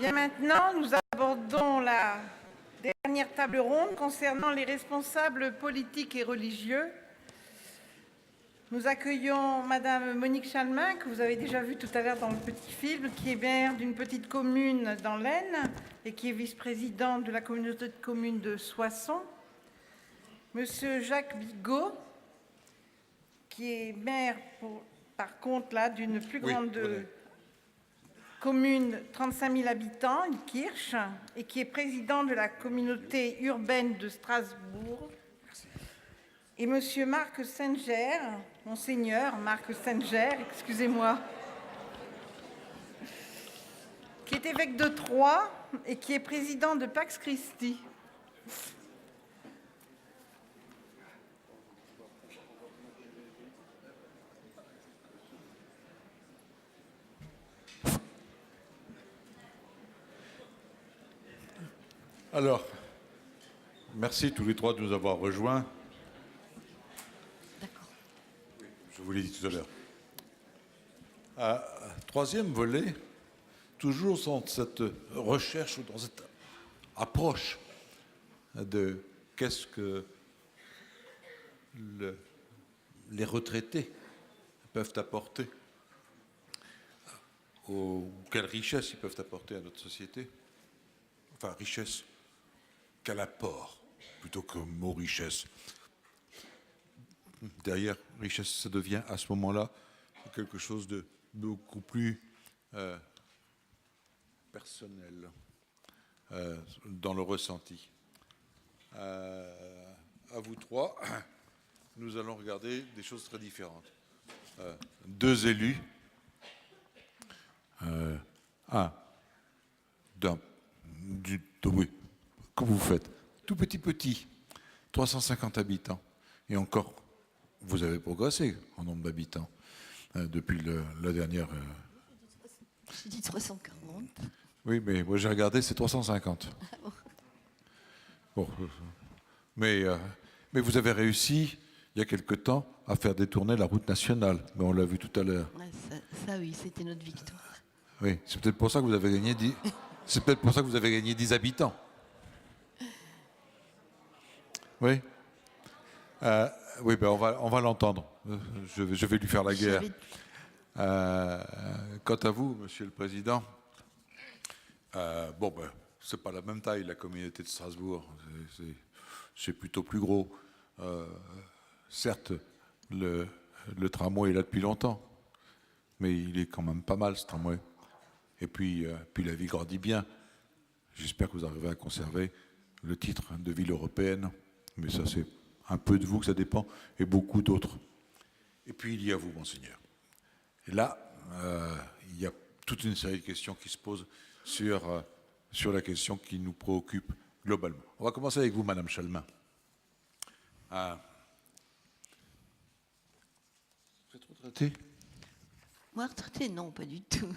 Bien, maintenant, nous abordons la dernière table ronde concernant les responsables politiques et religieux. Nous accueillons Madame Monique Chalmin, que vous avez déjà vue tout à l'heure dans le petit film, qui est maire d'une petite commune dans l'Aisne et qui est vice-présidente de la communauté de communes de Soissons. Monsieur Jacques Bigot, qui est maire, par contre, là, d'une plus grande commune, 35 000 habitants, une Kirche, et qui est président de la communauté urbaine de Strasbourg. Et monsieur Marc Singer, monseigneur Marc Singer, excusez-moi, qui est évêque de Troyes et qui est président de Pax Christi. Alors, merci tous les trois de nous avoir rejoints. Je vous l'ai dit tout à l'heure. Troisième volet, toujours dans cette recherche, dans cette approche de qu'est-ce que les retraités peuvent apporter, ou quelle richesse ils peuvent apporter à notre société. Enfin, richesse, quel apport, plutôt que mot richesse. Derrière richesse, ça devient à ce moment-là quelque chose de beaucoup plus personnel dans le ressenti. À vous trois, nous allons regarder des choses très différentes. Deux élus, oui, que vous faites, tout petit, 350 habitants, et encore, vous avez progressé en nombre d'habitants depuis la dernière... J'ai dit 340. Oui, mais moi j'ai regardé, c'est 350. Bon, mais vous avez réussi, il y a quelque temps, à faire détourner la route nationale, mais on l'a vu tout à l'heure. Ouais, ça oui, c'était notre victoire. Oui, c'est peut-être pour ça que vous avez gagné 10... C'est peut-être pour ça que vous avez gagné 10 habitants. Oui. Oui, ben on va l'entendre. Je vais lui faire la guerre. Quant à vous, Monsieur le Président, c'est pas la même taille, la communauté de Strasbourg. C'est plutôt plus gros. Certes, le tramway est là depuis longtemps, mais il est quand même pas mal, ce tramway. Et puis la vie grandit bien. J'espère que vous arriverez à conserver le titre de ville européenne. Mais ça, c'est un peu de vous que ça dépend, et beaucoup d'autres. Et puis, il y a vous, Monseigneur. Et là, il y a toute une série de questions qui se posent sur la question qui nous préoccupe globalement. On va commencer avec vous, Madame Chalmin. Vous êtes retraitée ? Moi, retraitée, non, pas du tout.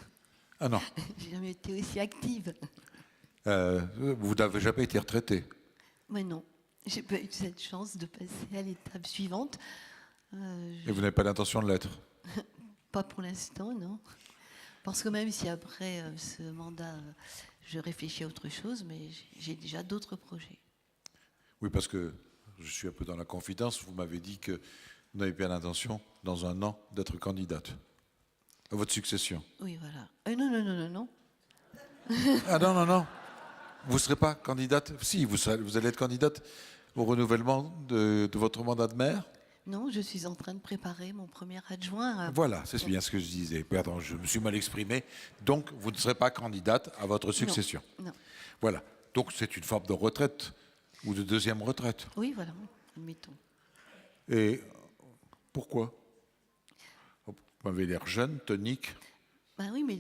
Ah non. J'ai jamais été aussi active. Vous n'avez jamais été retraitée ? Mais non, j'ai pas eu cette chance de passer à l'étape suivante. Et vous n'avez pas l'intention de l'être ? Pas pour l'instant, non. Parce que même si après ce mandat, je réfléchis à autre chose, mais j'ai déjà d'autres projets. Oui, parce que je suis un peu dans la confidence. Vous m'avez dit que vous n'avez pas l'intention, dans un an, d'être candidate à votre succession. Oui, voilà. Non. Ah non. Vous ne serez pas candidate ? Si, vous allez être candidate au renouvellement de votre mandat de maire ? Non, je suis en train de préparer mon premier adjoint. Voilà, c'est bien ce que je disais. Pardon, je me suis mal exprimé. Donc, vous ne serez pas candidate à votre succession. Non. Voilà. Donc, c'est une forme de retraite ou de deuxième retraite. Oui, voilà, admettons. Et pourquoi ? Vous m'avez l'air jeune, tonique. Ben oui, mais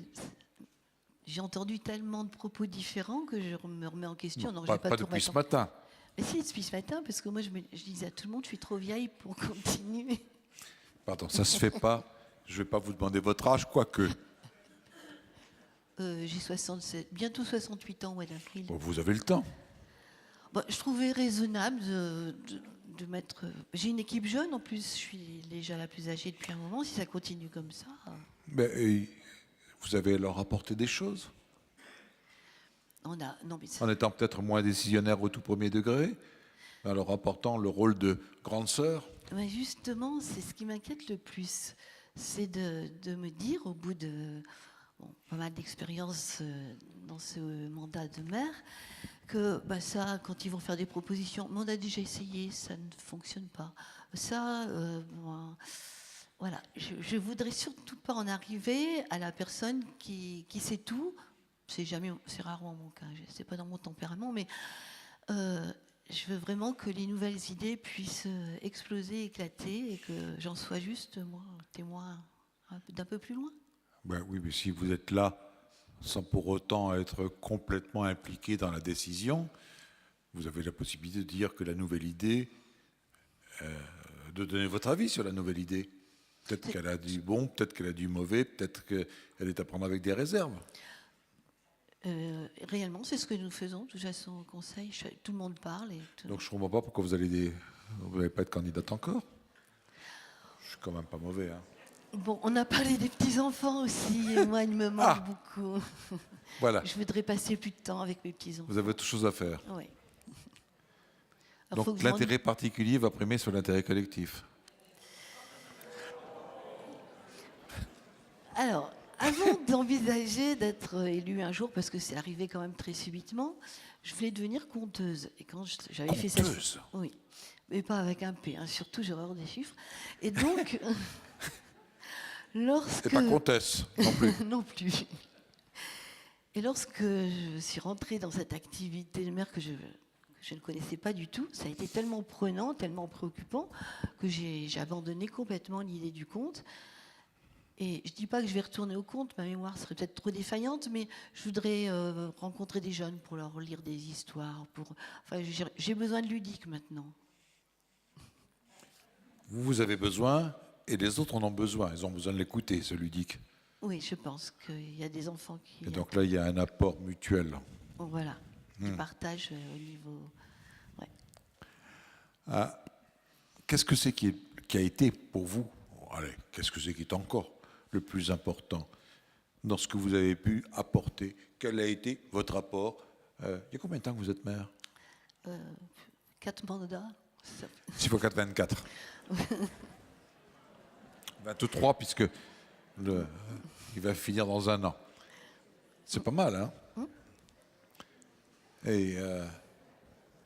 j'ai entendu tellement de propos différents que je me remets en question. Non, donc pas depuis ce matin. Mais si, depuis ce matin, parce que moi, je disais à tout le monde, je suis trop vieille pour continuer. Pardon, ça se fait pas. Je ne vais pas vous demander votre âge, quoique. J'ai 67, bientôt 68 ans au mois d'avril. Bon, vous avez le temps. Bon, je trouvais raisonnable de mettre... J'ai une équipe jeune, en plus, je suis déjà la plus âgée depuis un moment. Si ça continue comme ça... Mais vous avez alors apporté des choses ? Non, mais En étant peut-être moins décisionnaire au tout premier degré, en leur apportant le rôle de grande sœur. mais justement, c'est ce qui m'inquiète le plus. C'est de me dire, au bout de pas mal d'expérience dans ce mandat de maire, que ça, quand ils vont faire des propositions, mais on a déjà essayé, ça ne fonctionne pas. Ça, voilà, je voudrais surtout pas en arriver à la personne qui sait tout. C'est rarement mon cas, c'est pas dans mon tempérament, mais je veux vraiment que les nouvelles idées puissent exploser, éclater, et que j'en sois juste, moi, témoin d'un peu plus loin. Ben oui, mais si vous êtes là sans pour autant être complètement impliqué dans la décision, vous avez la possibilité de dire que la nouvelle idée, de donner votre avis sur la nouvelle idée. Peut-être qu'elle a du bon, peut-être qu'elle a du mauvais, peut-être qu'elle est à prendre avec des réserves. Réellement, c'est ce que nous faisons, de toute façon, au Conseil. Tout le monde parle. Donc je ne comprends pas pourquoi vous n'allez pas être candidate encore. Je suis quand même pas mauvais. Hein. Bon, on a parlé des petits-enfants aussi, et moi, il me manque beaucoup. Voilà. Je voudrais passer plus de temps avec mes petits-enfants. Vous avez autre chose à faire. Oui. Donc l'intérêt particulier va primer sur l'intérêt collectif. Alors, avant d'envisager d'être élue un jour, parce que c'est arrivé quand même très subitement, je voulais devenir conteuse. Et quand j'avais fait ça... Conteuse ? Oui, mais pas avec un P, hein, surtout j'ai horreur des chiffres. Et donc, lorsque... Et pas comtesse, non plus. Non plus. Et lorsque je suis rentrée dans cette activité de maire que je ne connaissais pas du tout, ça a été tellement prenant, tellement préoccupant, que j'ai abandonné complètement l'idée du conte. Et je ne dis pas que je vais retourner au conte, ma mémoire serait peut-être trop défaillante, mais je voudrais rencontrer des jeunes pour leur lire des histoires. Enfin, j'ai besoin de ludique maintenant. Vous avez besoin, et les autres en ont besoin. Ils ont besoin de l'écouter, ce ludique. Oui, je pense qu'il y a des enfants qui... Et donc là, il y a un apport mutuel. Voilà, qui partagent au niveau... Ouais. Qu'est-ce que c'est qui a été pour vous, allez, qu'est-ce que c'est qui est encore le plus important dans ce que vous avez pu apporter? Quel a été votre apport? Il y a combien de temps que vous êtes maire? 4 mandats. 6 x 4, 24. 23, puisque il va finir dans un an. C'est pas mal, hein? Et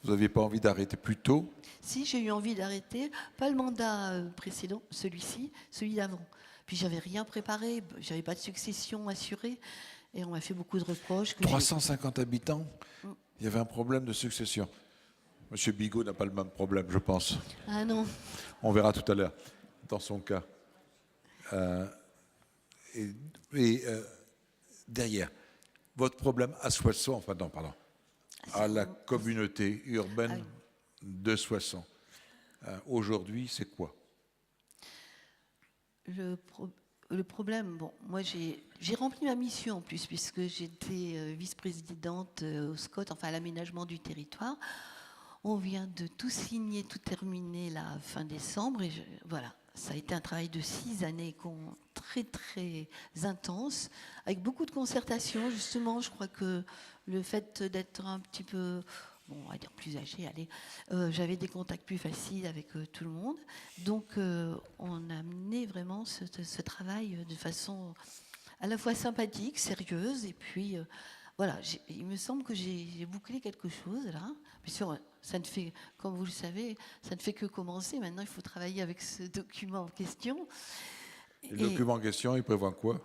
vous n'aviez pas envie d'arrêter plus tôt? Si, j'ai eu envie d'arrêter, pas le mandat précédent, celui-ci, celui d'avant. Puis j'avais rien préparé, j'avais pas de succession assurée, et on m'a fait beaucoup de reproches. 350 habitants, il y avait un problème de succession. Monsieur Bigot n'a pas le même problème, je pense. Ah non. On verra tout à l'heure, dans son cas. Derrière, votre problème à Soissons, enfin non, pardon, à la communauté urbaine de Soissons, aujourd'hui, c'est quoi? Le problème, bon, moi j'ai rempli ma mission en plus, puisque j'étais vice-présidente au SCOT, enfin à l'aménagement du territoire. On vient de tout signer, tout terminer la fin décembre, et voilà, ça a été un travail de 6 années très très intense, avec beaucoup de concertation. Justement, je crois que le fait d'être un petit peu, bon, on va dire plus âgé, allez, j'avais des contacts plus faciles avec tout le monde. Donc, on a mené vraiment ce travail de façon à la fois sympathique, sérieuse, et puis voilà, il me semble que j'ai bouclé quelque chose là. Bien sûr, ça ne fait, comme vous le savez, ça ne fait que commencer. Maintenant, il faut travailler avec ce document en question. Le document en question, il prévoit quoi?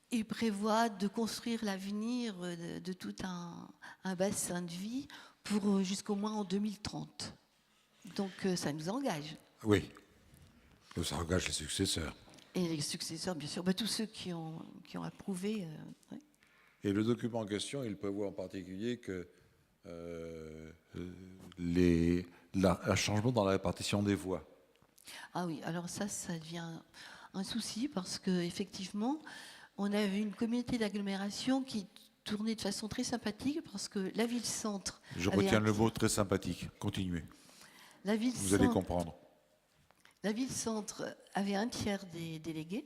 Il prévoit de construire l'avenir de tout un bassin de vie pour jusqu'au moins en 2030. Donc, ça nous engage. Oui, ça engage les successeurs. Et les successeurs, bien sûr, tous ceux qui ont approuvé. Ouais. Et le document en question, il prévoit en particulier que un changement dans la répartition des voix. Ah oui, alors ça devient un souci parce qu'effectivement, on avait une communauté d'agglomération qui tournait de façon très sympathique parce que la ville-centre... Je retiens le mot très sympathique. Continuez. Vous allez comprendre. La ville-centre avait un tiers des délégués